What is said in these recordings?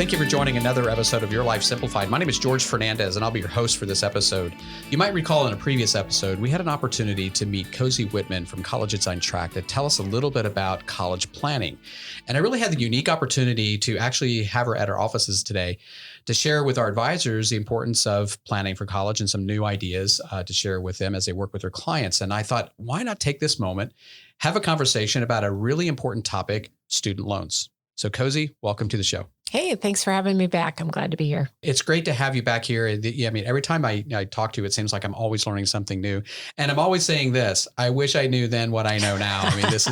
Thank you for joining another episode of Your Life Simplified. My name is George Fernández, and I'll be your host for this episode. You might recall in a previous episode, we had an opportunity to meet Cozy Wittman from College Inside Track to tell us a little bit about college planning. And I really had the unique opportunity to actually have her at our offices today to share with our advisors the importance of planning for college and some new ideas to share with them as they work with their clients. And I thought, why not take this moment, have a conversation about a really important topic, student loans. So Cozy, welcome to the show. Hey, thanks for having me back. I'm glad to be here. It's great to have you back here. I mean, every time I talk to you, it seems like I'm always learning something new. And I'm always saying this, I wish I knew then what I know now. I mean, this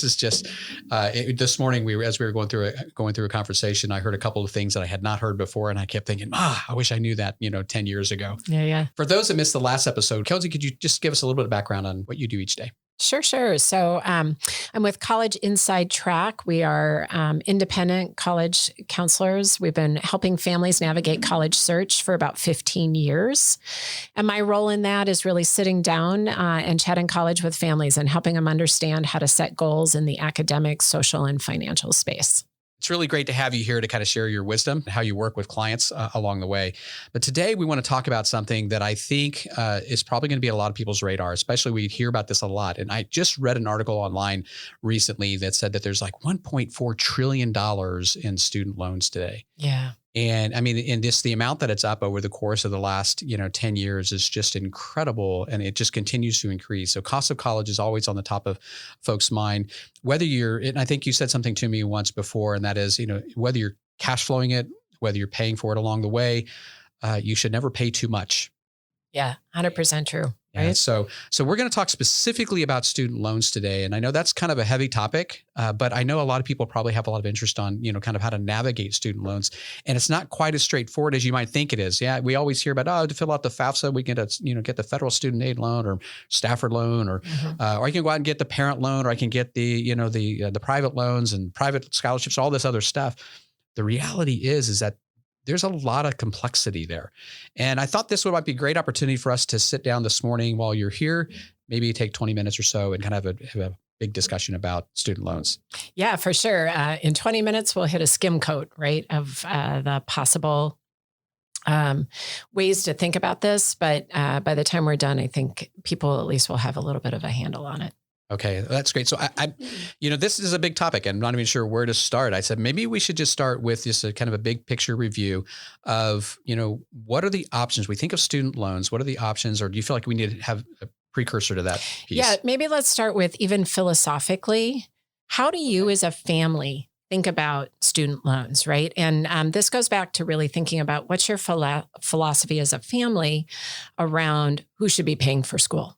is just, this morning, as we were going through a conversation, I heard a couple of things that I had not heard before. And I kept thinking, I wish I knew that, 10 years ago. Yeah. For those that missed the last episode, Cozy, could you just give us a little bit of background on what you do each day? Sure. So I'm with College Inside Track. We are independent college counselors. We've been helping families navigate college search for about 15 years. And my role in that is really sitting down and chatting college with families and helping them understand how to set goals in the academic, social, and financial space. It's really great to have you here to kind of share your wisdom, how you work with clients along the way. But today we want to talk about something that I think is probably going to be on a lot of people's radar, especially we hear about this a lot. And I just read an article online recently that said that there's like $1.4 trillion in student loans today. Yeah. And I mean, and just the amount that it's up over the course of the last, 10 years is just incredible. And it just continues to increase. So cost of college is always on the top of folks' mind, and I think you said something to me once before, and that is, whether you're cash flowing it, whether you're paying for it along the way, you should never pay too much. Yeah, 100% true. Right. Right. So we're going to talk specifically about student loans today. And I know that's kind of a heavy topic, but I know a lot of people probably have a lot of interest on, kind of how to navigate student loans. And it's not quite as straightforward as you might think it is. Yeah. We always hear about, to fill out the FAFSA, we can, get the federal student aid loan or Stafford loan, or I can go out and get the parent loan, or I can get the, the private loans and private scholarships, all this other stuff. The reality is that there's a lot of complexity there. And I thought this might be a great opportunity for us to sit down this morning while you're here, maybe take 20 minutes or so and kind of have a big discussion about student loans. Yeah, for sure. In 20 minutes, we'll hit a skim coat, right, of the possible ways to think about this. But by the time we're done, I think people at least will have a little bit of a handle on it. Okay, that's great. So I this is a big topic. I'm not even sure where to start. I said, maybe we should just start with just a kind of a big picture review of, what are the options? We think of student loans. What are the options? Or do you feel like we need to have a precursor to that piece? Yeah, maybe let's start with even philosophically, how do you as a family think about student loans, right? And this goes back to really thinking about what's your philosophy as a family around who should be paying for school.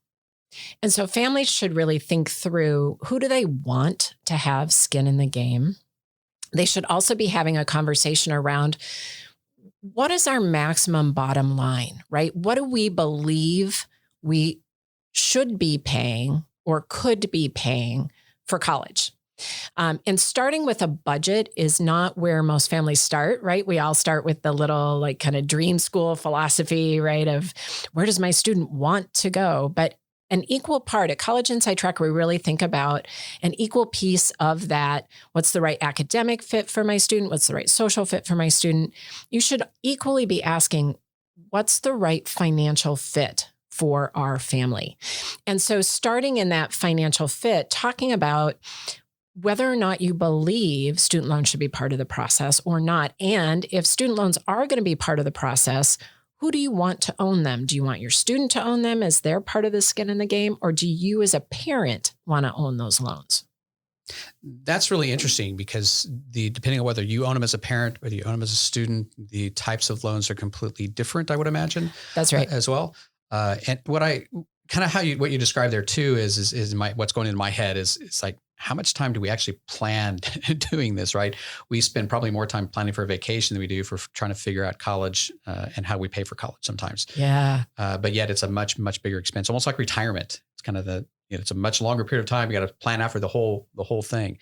And so families should really think through, who do they want to have skin in the game? They should also be having a conversation around, what is our maximum bottom line, right? What do we believe we should be paying or could be paying for college? And starting with a budget is not where most families start, right? We all start with the little kind of dream school philosophy, right? Of where does my student want to go? But an equal part at College Inside Track, we really think about an equal piece of that. What's the right academic fit for my student? What's the right social fit for my student? You should equally be asking, what's the right financial fit for our family? And so starting in that financial fit, talking about whether or not you believe student loans should be part of the process or not. And if student loans are going to be part of the process, who do you want to own them? Do you want your student to own them as they're part of the skin in the game? Or do you as a parent want to own those loans? That's really interesting because depending on whether you own them as a parent, whether you own them as a student, the types of loans are completely different, I would imagine. That's right. As well. And what you described there too is what's going into my head is it's like, how much time do we actually plan doing this, right? We spend probably more time planning for a vacation than we do for trying to figure out college and how we pay for college sometimes. Yeah. But yet it's a much, much bigger expense, almost like retirement. It's kind of it's a much longer period of time. You got to plan out for the whole thing.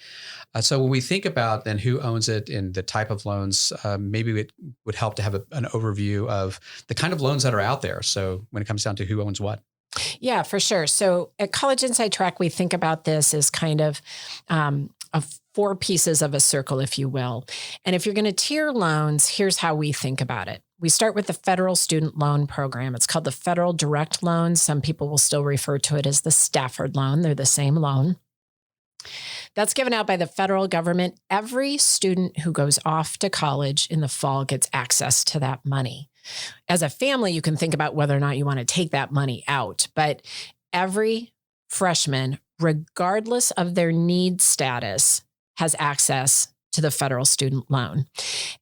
So when we think about then who owns it and the type of loans, maybe it would help to have an overview of the kind of loans that are out there. So when it comes down to who owns what. Yeah, for sure. So at College Inside Track, we think about this as kind of four pieces of a circle, if you will. And if you're going to tier loans, here's how we think about it. We start with the federal student loan program. It's called the federal direct loan. Some people will still refer to it as the Stafford loan. They're the same loan. That's given out by the federal government. Every student who goes off to college in the fall gets access to that money. As a family, you can think about whether or not you want to take that money out, but every freshman, regardless of their need status, has access to the federal student loan.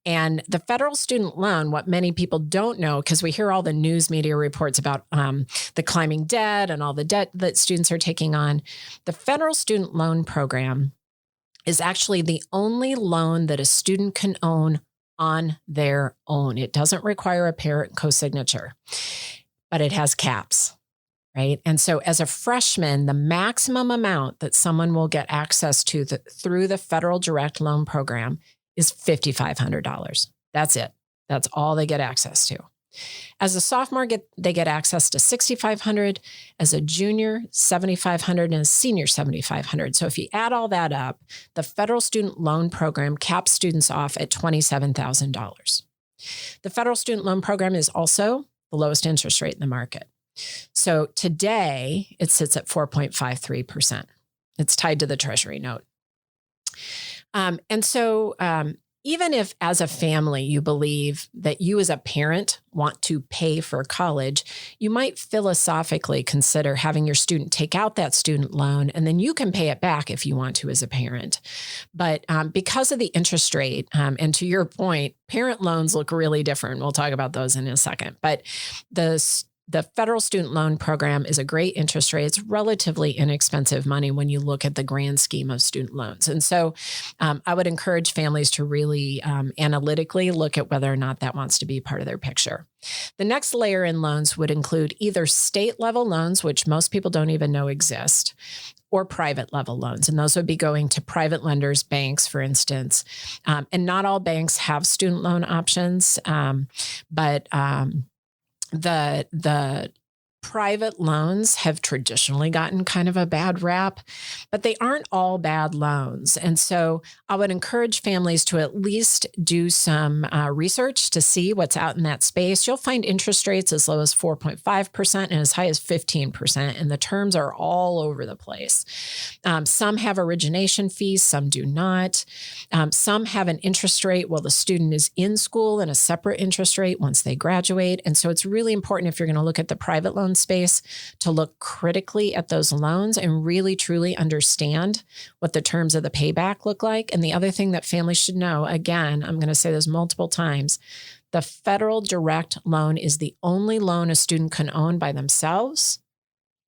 And the federal student loan, what many people don't know, because we hear all the news media reports about the climbing debt and all the debt that students are taking on, the federal student loan program is actually the only loan that a student can own on their own. It doesn't require a parent co-signature, but it has caps. Right. And so as a freshman, the maximum amount that someone will get access to through the federal direct loan program is $5,500. That's it. That's all they get access to. As a sophomore, they get access to $6,500. As a junior, $7,500, and a senior, $7,500. So if you add all that up, the federal student loan program caps students off at $27,000. The federal student loan program is also the lowest interest rate in the market. So today it sits at 4.53%. It's tied to the Treasury note. And so even if as a family you believe that you as a parent want to pay for college, you might philosophically consider having your student take out that student loan, and then you can pay it back if you want to as a parent. But because of the interest rate, and to your point, parent loans look really different. We'll talk about those in a second. But the federal student loan program is a great interest rate. It's relatively inexpensive money when you look at the grand scheme of student loans. And so I would encourage families to really analytically look at whether or not that wants to be part of their picture. The next layer in loans would include either state level loans, which most people don't even know exist, or private level loans. And those would be going to private lenders, banks, for instance. And not all banks have student loan options, but the private loans have traditionally gotten kind of a bad rap, but they aren't all bad loans. And so I would encourage families to at least do some research to see what's out in that space. You'll find interest rates as low as 4.5% and as high as 15%, and the terms are all over the place. Some have origination fees, some do not. Some have an interest rate while the student is in school and a separate interest rate once they graduate. And so it's really important, if you're going to look at the private loan space, to look critically at those loans and really truly understand what the terms of the payback look like. And the other thing that families should know, again, I'm going to say this multiple times, the federal direct loan is the only loan a student can own by themselves.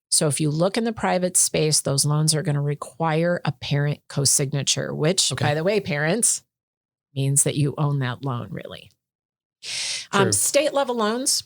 So if you look in the private space, those loans are going to require a parent co-signature, which, by the way, parents, means that you own that loan, really. State level loans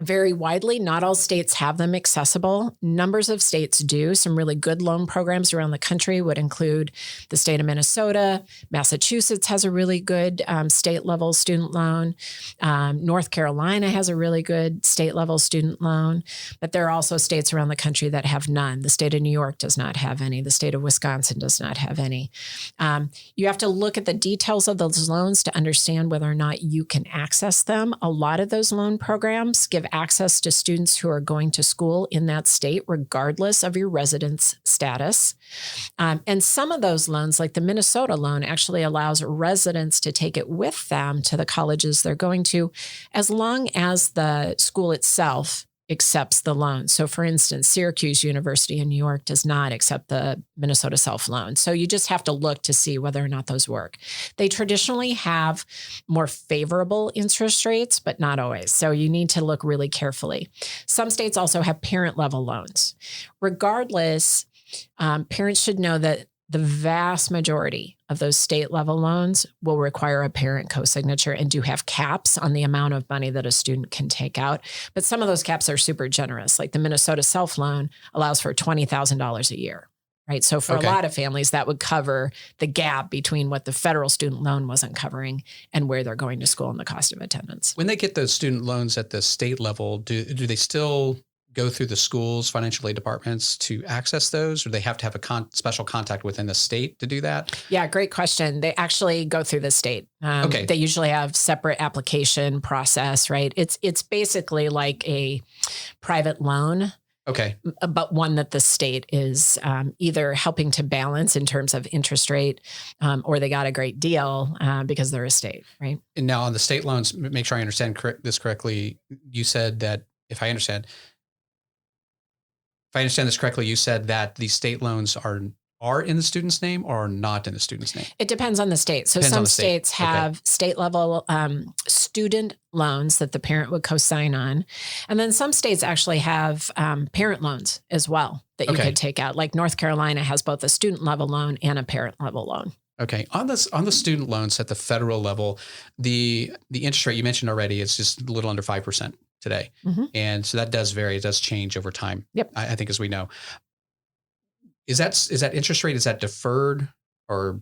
vary widely. Not all states have them accessible. Numbers of states do. Some really good loan programs around the country would include the state of Minnesota. Massachusetts has a really good state level student loan. North Carolina has a really good state level student loan. But there are also states around the country that have none. The state of New York does not have any. The state of Wisconsin does not have any. You have to look at the details of those loans to understand whether or not you can access them. A lot of those loan programs give access to students who are going to school in that state, regardless of your residence status. And some of those loans, like the Minnesota loan, actually allows residents to take it with them to the colleges they're going to, as long as the school itself accepts the loan. So for instance, Syracuse University in New York does not accept the Minnesota self-loan. So you just have to look to see whether or not those work. They traditionally have more favorable interest rates, but not always. So you need to look really carefully. Some states also have parent level loans. Regardless, parents should know that the vast majority of those state level loans will require a parent co-signature and do have caps on the amount of money that a student can take out. But some of those caps are super generous. Like the Minnesota self-loan allows for $20,000 a year, right? So for a lot of families, that would cover the gap between what the federal student loan wasn't covering and where they're going to school and the cost of attendance. When they get those student loans at the state level, do they still go through the school's financial aid departments to access those, or they have to have a special contact within the state to do that? Yeah, great question. They actually go through the state. Okay. They usually have separate application process, right? It's basically like a private loan. Okay. But one that the state is either helping to balance in terms of interest rate, or they got a great deal because they're a state, right? And now on the state loans, make sure I understand this correctly. You said that if I understand this correctly, you said that the state loans are in the student's name or are not in the student's name? It depends on the state. So Depends on some the state. states have state level student loans that the parent would co-sign on. And then some states actually have parent loans as well that you could take out. Like North Carolina has both a student level loan and a parent level loan. Okay. On the student loans at the federal level, the interest rate you mentioned already is just a little under 5% today. Mm-hmm. And so that does vary. It does change over time. Yep. I think, as we know. Is that interest rate, is that deferred, or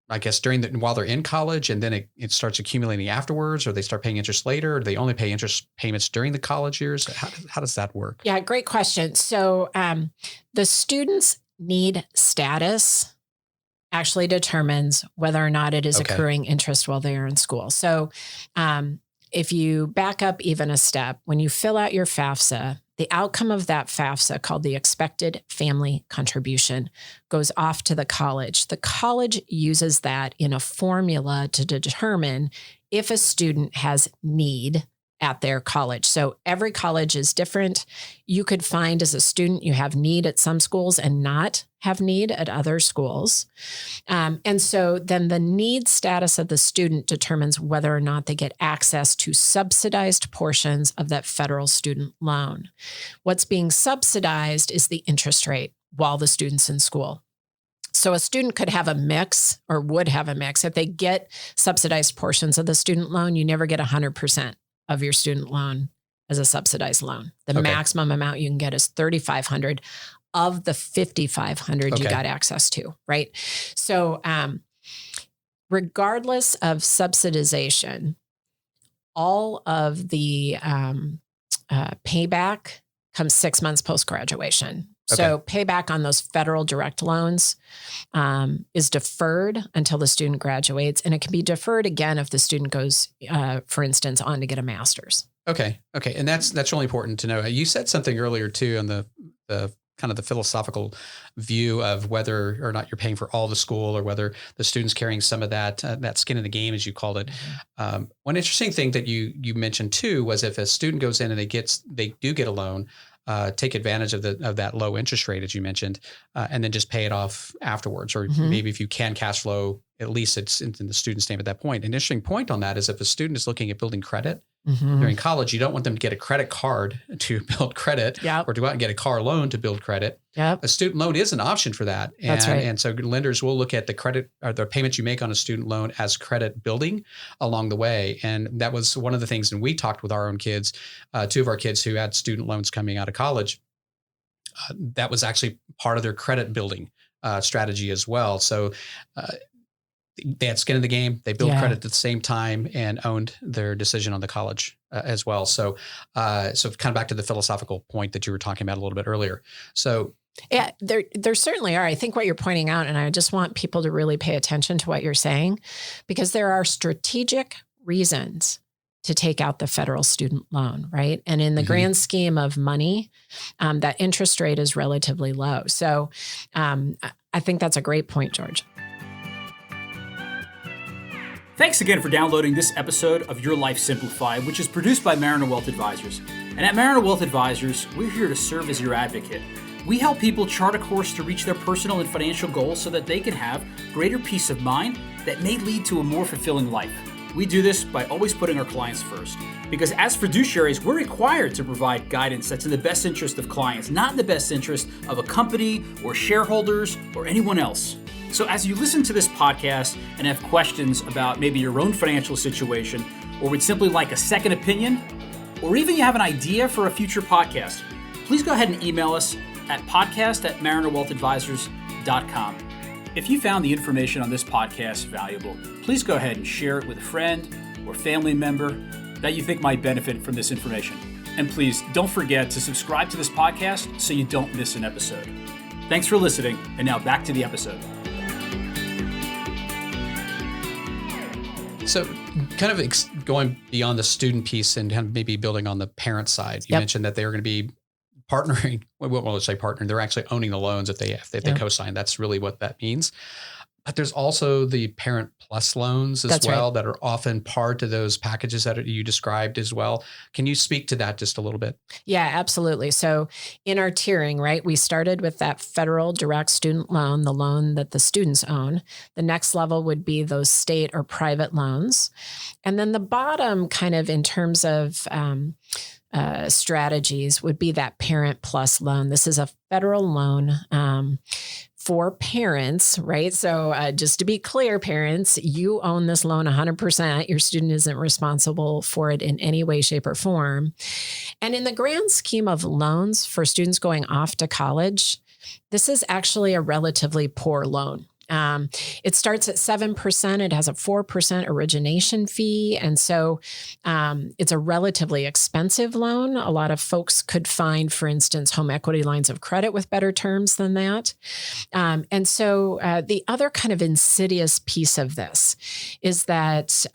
I guess while they're in college, and then it starts accumulating afterwards, or they start paying interest later, or they only pay interest payments during the college years? How does that work? Yeah, great question. So the student's need status actually determines whether or not it is accruing interest while they are in school. So if you back up even a step, when you fill out your FAFSA, the outcome of that FAFSA, called the expected family contribution, goes off to the college. The college uses that in a formula to determine if a student has need at their college. So every college is different. You could find as a student, you have need at some schools and not have need at other schools. And so then the need status of the student determines whether or not they get access to subsidized portions of that federal student loan. What's being subsidized is the interest rate while the student's in school. So a student could have a mix, or would have a mix. If they get subsidized portions of the student loan, you never get 100% of your student loan as a subsidized loan. The maximum amount you can get is $3,500 of the $5,500 you got access to, right? So regardless of subsidization, all of the payback comes 6 months post-graduation. So payback on those federal direct loans is deferred until the student graduates, and it can be deferred again if the student goes, for instance, on to get a master's. Okay. And that's really important to know. You said something earlier too on the kind of the philosophical view of whether or not you're paying for all the school, or whether the student's carrying some of that skin in the game, as you called it. Mm-hmm. One interesting thing that you mentioned too was if a student goes in and they do get a loan, take advantage of that low interest rate, as you mentioned, and then just pay it off afterwards. Or maybe if you can cash flow, at least it's in the student's name at that point. An interesting point on that is if a student is looking at building credit during college, you don't want them to get a credit card to build credit, or to go out and get a car loan to build credit. A student loan is an option for that. And, That's right. And so lenders will look at the credit or the payments you make on a student loan as credit building along the way. And that was one of the things when we talked with our own kids, two of our kids who had student loans coming out of college, that was actually part of their credit building strategy as well. So they had skin in the game. They built credit at the same time and owned their decision on the college as well. So kind of back to the philosophical point that you were talking about a little bit earlier. So yeah, there certainly are. I think what you're pointing out, and I just want people to really pay attention to what you're saying, because there are strategic reasons to take out the federal student loan, right? And in the grand scheme of money, that interest rate is relatively low. So I think that's a great point, George. Thanks again for downloading this episode of Your Life Simplified, which is produced by Mariner Wealth Advisors. And at Mariner Wealth Advisors, we're here to serve as your advocate. We help people chart a course to reach their personal and financial goals so that they can have greater peace of mind that may lead to a more fulfilling life. We do this by always putting our clients first. Because as fiduciaries, we're required to provide guidance that's in the best interest of clients, not in the best interest of a company or shareholders or anyone else. So as you listen to this podcast and have questions about maybe your own financial situation, or would simply like a second opinion, or even you have an idea for a future podcast, please go ahead and email us at podcast@marinerwealthadvisors.com. If you found the information on this podcast valuable, please go ahead and share it with a friend or family member that you think might benefit from this information. And please don't forget to subscribe to this podcast so you don't miss an episode. Thanks for listening, and now back to the episode. So kind of going beyond the student piece and kind of maybe building on the parent side, you mentioned that they're going to be partnering. Well, let's say partnering. They're actually owning the loans if they co-sign. That's really what that means. But there's also the Parent Plus loans as well that are often part of those packages that you described as well. Can you speak to that just a little bit? Yeah, absolutely. So in our tiering, right, we started with that federal direct student loan, the loan that the students own. The next level would be those state or private loans. And then the bottom kind of in terms of strategies would be that Parent Plus loan. This is a federal loan for parents, right? So just to be clear, parents, you own this loan 100%. Your student isn't responsible for it in any way, shape, or form. And in the grand scheme of loans for students going off to college, this is actually a relatively poor loan. It starts at 7%. It has a 4% origination fee. And so it's a relatively expensive loan. A lot of folks could find, for instance, home equity lines of credit with better terms than that. And so the other kind of insidious piece of this is that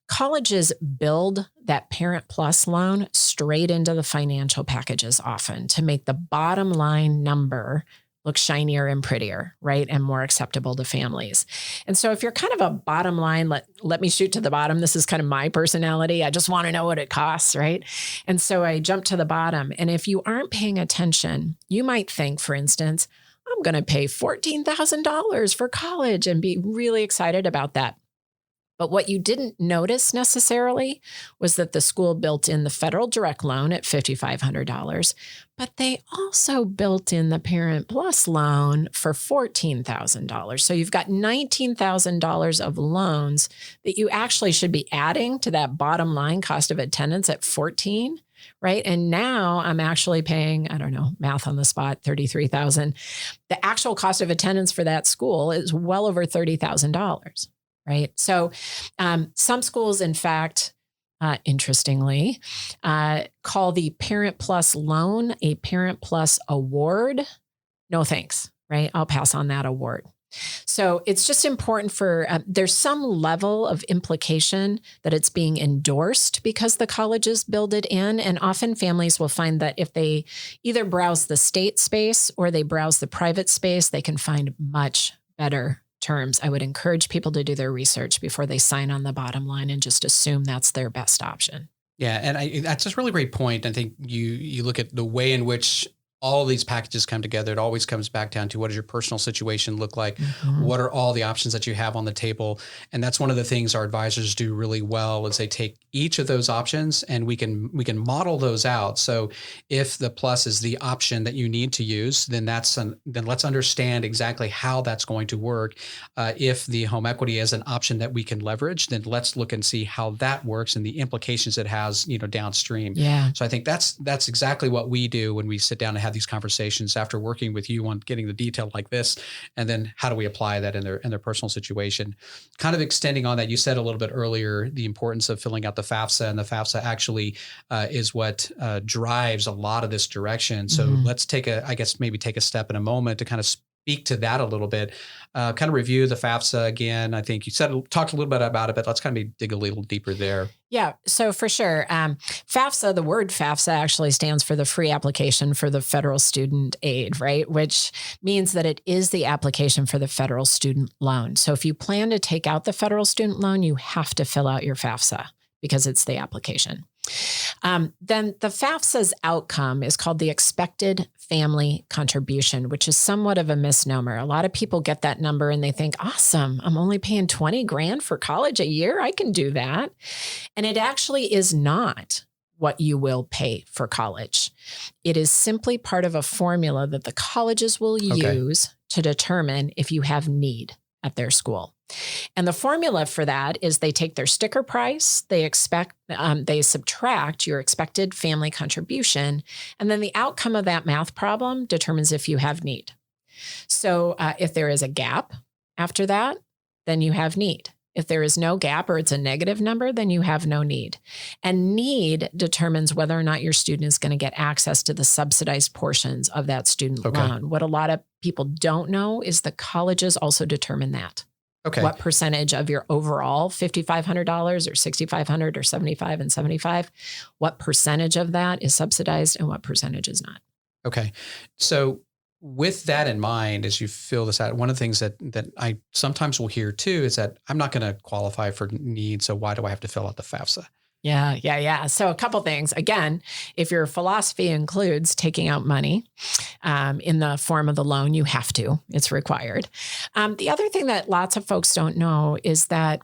colleges build that Parent Plus loan straight into the financial packages often to make the bottom line number look shinier and prettier, right? And more acceptable to families. And so if you're kind of a bottom line, let me shoot to the bottom. This is kind of my personality. I just want to know what it costs, right? And so I jump to the bottom. And if you aren't paying attention, you might think, for instance, I'm going to pay $14,000 for college and be really excited about that. But what you didn't notice necessarily was that the school built in the federal direct loan at $5,500, but they also built in the Parent Plus loan for $14,000. So you've got $19,000 of loans that you actually should be adding to that bottom line cost of attendance at $14,000. Right. And now I'm actually paying, I don't know, math on the spot, $33,000. The actual cost of attendance for that school is well over $30,000. Right. So some schools, in fact, interestingly, call the Parent Plus loan a Parent Plus award. No thanks. Right. I'll pass on that award. So it's just important for there's some level of implication that it's being endorsed because the colleges build it in. And often families will find that if they either browse the state space or they browse the private space, they can find much better terms. I would encourage people to do their research before they sign on the bottom line and just assume that's their best option. Yeah, and that's a really great point. I think you look at the way in which all of these packages come together. It always comes back down to what does your personal situation look like? Mm-hmm. What are all the options that you have on the table? And that's one of the things our advisors do really well is they take each of those options and we can model those out. So if the plus is the option that you need to use, then then let's understand exactly how that's going to work. If the home equity is an option that we can leverage, then let's look and see how that works and the implications it has, downstream. Yeah. So I think that's exactly what we do when we sit down and have these conversations after working with you on getting the detail like this, and then how do we apply that in their personal situation? Kind of extending on that, you said a little bit earlier the importance of filling out the FAFSA, and the FAFSA actually is what drives a lot of this direction. So let's take a step in a moment to kind of speak to that a little bit, kind of review the FAFSA again. I think you talked a little bit about it, but let's kind of dig a little deeper there. Yeah, so for sure. FAFSA, the word FAFSA actually stands for the free application for the federal student aid, right? Which means that it is the application for the federal student loan. So if you plan to take out the federal student loan, you have to fill out your FAFSA because it's the application. Then the FAFSA's outcome is called the expected family contribution, which is somewhat of a misnomer. A lot of people get that number and they think, awesome, I'm only paying $20,000 for college a year. I can do that. And it actually is not what you will pay for college. It is simply part of a formula that the colleges will use to determine if you have need at their school. And the formula for that is they take their sticker price, they subtract your expected family contribution, and then the outcome of that math problem determines if you have need. So if there is a gap after that, then you have need. If there is no gap or it's a negative number, then you have no need. And need determines whether or not your student is going to get access to the subsidized portions of that student loan. What a lot of people don't know is the colleges also determine that. Okay. What percentage of your overall $5,500 or $6,500 or $75 and $75, what percentage of that is subsidized and what percentage is not? Okay. So with that in mind, as you fill this out, one of the things that I sometimes will hear too is that I'm not going to qualify for need. So why do I have to fill out the FAFSA? Yeah. So a couple things. Again, if your philosophy includes taking out money in the form of the loan, you have to. It's required. The other thing that lots of folks don't know is that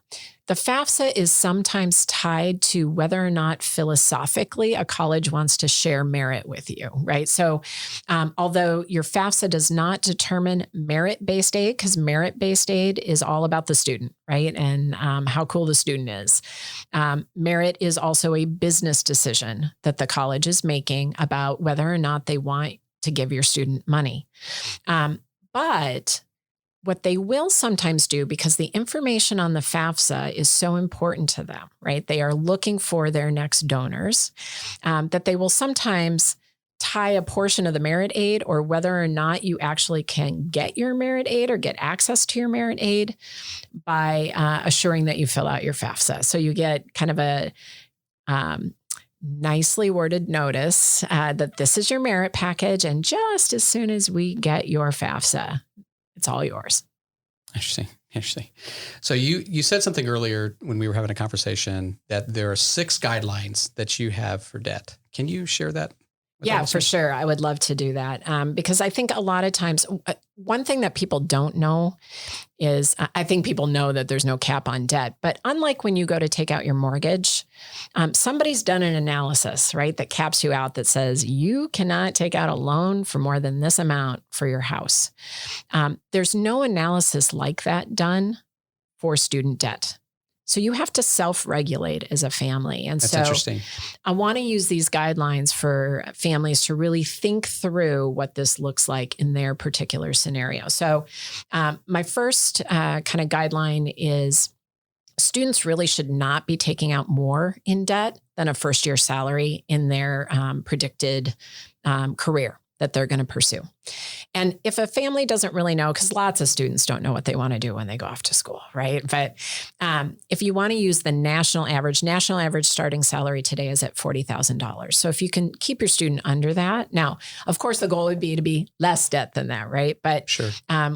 the FAFSA is sometimes tied to whether or not philosophically a college wants to share merit with you, right? So although your FAFSA does not determine merit-based aid, because merit-based aid is all about the student, right? And how cool the student is. Merit is also a business decision that the college is making about whether or not they want to give your student money. But what they will sometimes do, because the information on the FAFSA is so important to them, right? They are looking for their next donors, that they will sometimes tie a portion of the merit aid or whether or not you actually can get your merit aid or get access to your merit aid by assuring that you fill out your FAFSA. So you get kind of a nicely worded notice that this is your merit package. And just as soon as we get your FAFSA, it's all yours. Interesting. So you said something earlier when we were having a conversation that there are 6 guidelines that you have for debt. Can you share that? Yeah, for sure. I would love to do that because I think a lot of times, one thing that people don't know is I think people know that there's no cap on debt. But unlike when you go to take out your mortgage, somebody's done an analysis, right, that caps you out that says you cannot take out a loan for more than this amount for your house. There's no analysis like that done for student debt. So you have to self-regulate as a family. And That's interesting. I want to use these guidelines for families to really think through what this looks like in their particular scenario. So my first kind of guideline is students really should not be taking out more in debt than a first-year salary in their predicted career that they're going to pursue. And if a family doesn't really know, because lots of students don't know what they want to do when they go off to school, right? But if you want to use the national average starting salary today is at $40,000. So if you can keep your student under that, now, of course, the goal would be to be less debt than that, right? But sure.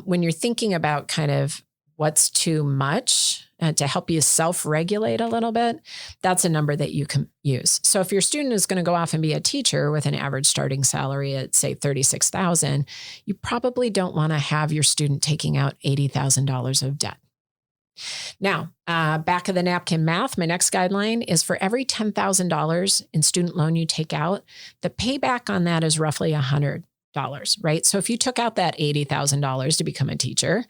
When you're thinking about kind of what's too much to help you self-regulate a little bit, that's a number that you can use. So if your student is going to go off and be a teacher with an average starting salary at, say, $36,000, you probably don't want to have your student taking out $80,000 of debt. Now, back of the napkin math, my next guideline is for every $10,000 in student loan you take out, the payback on that is roughly $100, right? So if you took out that $80,000 to become a teacher,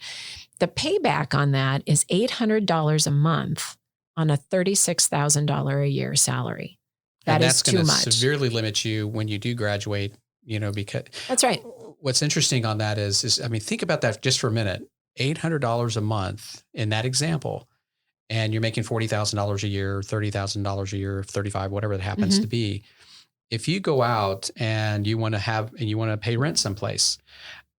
the payback on that is $800 a month on a $36,000 a year salary. That's too much. That's going to severely limit you when you do graduate, because that's right. What's interesting on that is, I mean, think about that just for a minute. $800 a month in that example, and you're making $40,000 a year, $30,000 a year, 35, whatever it happens to be. If you go out and you want to pay rent someplace,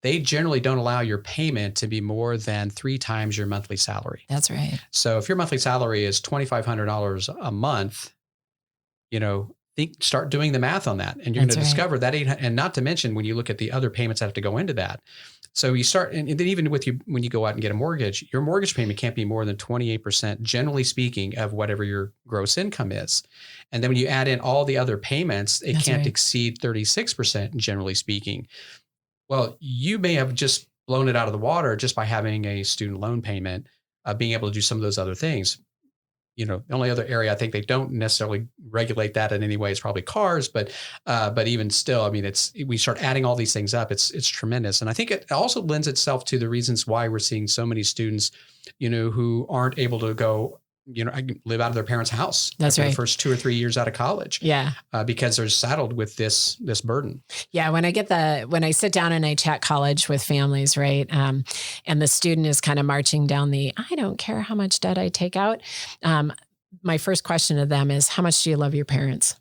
they generally don't allow your payment to be more than 3 times your monthly salary. That's right. So if your monthly salary is $2,500 a month, start doing the math on that, and you're going to discover that and not to mention when you look at the other payments that have to go into that. So you start, and then even when you go out and get a mortgage, your mortgage payment can't be more than 28%, generally speaking, of whatever your gross income is. And then when you add in all the other payments, it can't exceed 36%, generally speaking. Well, you may have just blown it out of the water just by having a student loan payment, being able to do some of those other things. The only other area I think they don't necessarily regulate that in any way is probably cars, but even still, I mean, we start adding all these things up. It's tremendous, and I think it also lends itself to the reasons why we're seeing so many students, who aren't able to go I can live out of their parents' house. That's after right. The first 2 or 3 years out of college. Yeah. Because they're saddled with this burden. Yeah. When I sit down and I chat college with families, right? And the student is kind of marching down I don't care how much debt I take out. My first question to them is, how much do you love your parents?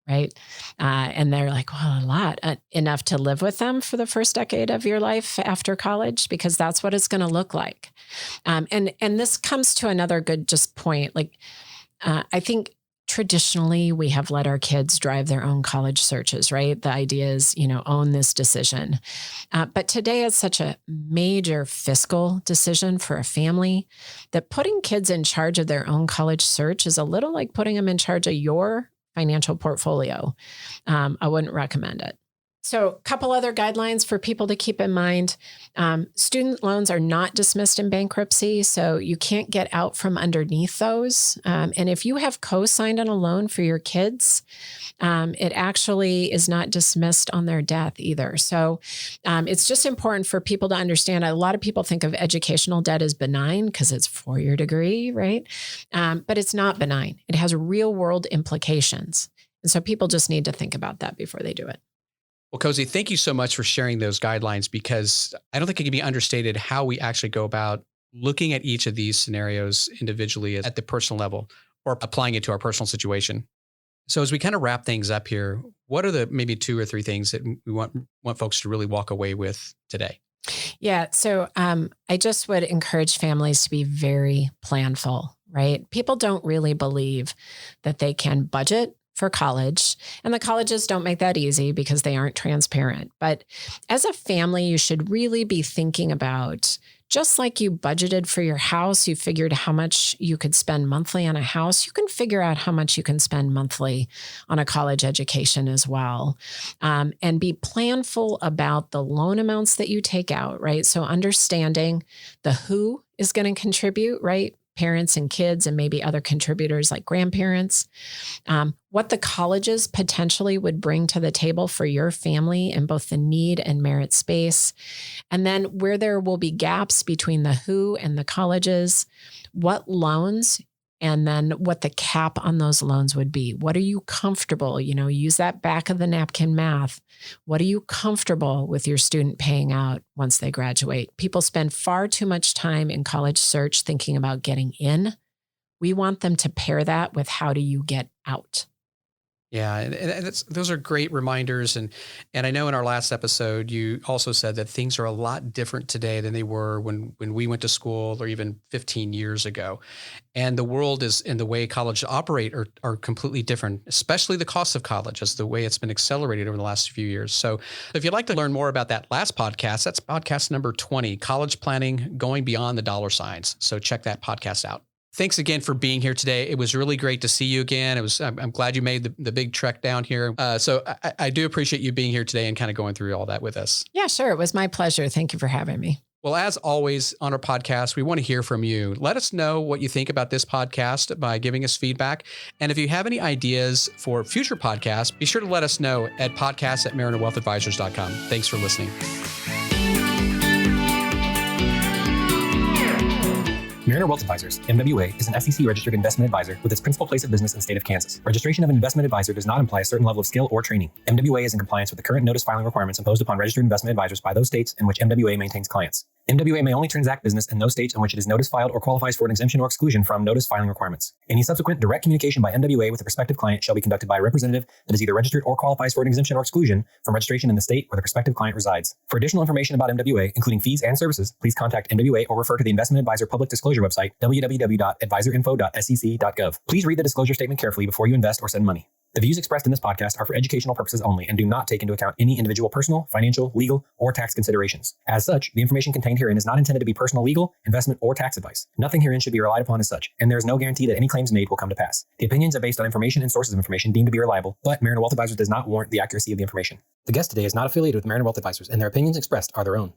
Right. And they're like, well, a lot, enough to live with them for the first decade of your life after college, because that's what it's going to look like. And this comes to another good just point. Like, I think traditionally we have let our kids drive their own college searches, right? The idea is, own this decision. But today it's such a major fiscal decision for a family that putting kids in charge of their own college search is a little like putting them in charge of your financial portfolio. I wouldn't recommend it. So a couple other guidelines for people to keep in mind. Student loans are not dismissed in bankruptcy, so you can't get out from underneath those. And if you have co-signed on a loan for your kids, it actually is not dismissed on their death either. So it's just important for people to understand. A lot of people think of educational debt as benign because it's for your degree, right? But it's not benign. It has real world implications. And so people just need to think about that before they do it. Well, Cozy, thank you so much for sharing those guidelines, because I don't think it can be understated how we actually go about looking at each of these scenarios individually at the personal level or applying it to our personal situation. So as we kind of wrap things up here, what are the maybe 2 or 3 things that we want folks to really walk away with today? Yeah. So I just would encourage families to be very planful, right? People don't really believe that they can budget for college. And the colleges don't make that easy because they aren't transparent. But as a family, you should really be thinking about, just like you budgeted for your house, you figured how much you could spend monthly on a house, you can figure out how much you can spend monthly on a college education as well. And be planful about the loan amounts that you take out, right? So understanding who is going to contribute, right? Parents and kids, and maybe other contributors like grandparents, what the colleges potentially would bring to the table for your family in both the need and merit space, and then where there will be gaps between the who and the colleges, what loans, and then what the cap on those loans would be. What are you comfortable? Use that back of the napkin math. What are you comfortable with your student paying out once they graduate? People spend far too much time in college search thinking about getting in. We want them to pair that with how do you get out? Yeah, and those are great reminders. And I know in our last episode, you also said that things are a lot different today than they were when we went to school or even 15 years ago. And the world is, and the way colleges operate are completely different, especially the cost of college, as the way it's been accelerated over the last few years. So if you'd like to learn more about that last podcast, that's podcast number 20, College Planning Going Beyond the Dollar Signs. So check that podcast out. Thanks again for being here today. It was really great to see you again. I'm glad you made the big trek down here. So I do appreciate you being here today and kind of going through all that with us. Yeah, sure. It was my pleasure. Thank you for having me. Well, as always on our podcast, we want to hear from you. Let us know what you think about this podcast by giving us feedback. And if you have any ideas for future podcasts, be sure to let us know at podcast@marinawealthadvisors.com. Thanks for listening. Mariner Wealth Advisors, MWA, is an SEC-registered investment advisor with its principal place of business in the state of Kansas. Registration of an investment advisor does not imply a certain level of skill or training. MWA is in compliance with the current notice filing requirements imposed upon registered investment advisors by those states in which MWA maintains clients. MWA may only transact business in those states in which it is notice filed or qualifies for an exemption or exclusion from notice filing requirements. Any subsequent direct communication by MWA with the prospective client shall be conducted by a representative that is either registered or qualifies for an exemption or exclusion from registration in the state where the prospective client resides. For additional information about MWA, including fees and services, please contact MWA or refer to the Investment Advisor Public Disclosure website, www.advisorinfo.sec.gov. Please read the disclosure statement carefully before you invest or send money. The views expressed in this podcast are for educational purposes only and do not take into account any individual personal, financial, legal, or tax considerations. As such, the information contained herein is not intended to be personal legal, investment, or tax advice. Nothing herein should be relied upon as such, and there is no guarantee that any claims made will come to pass. The opinions are based on information and sources of information deemed to be reliable, but Mariner Wealth Advisors does not warrant the accuracy of the information. The guest today is not affiliated with Mariner Wealth Advisors, and their opinions expressed are their own.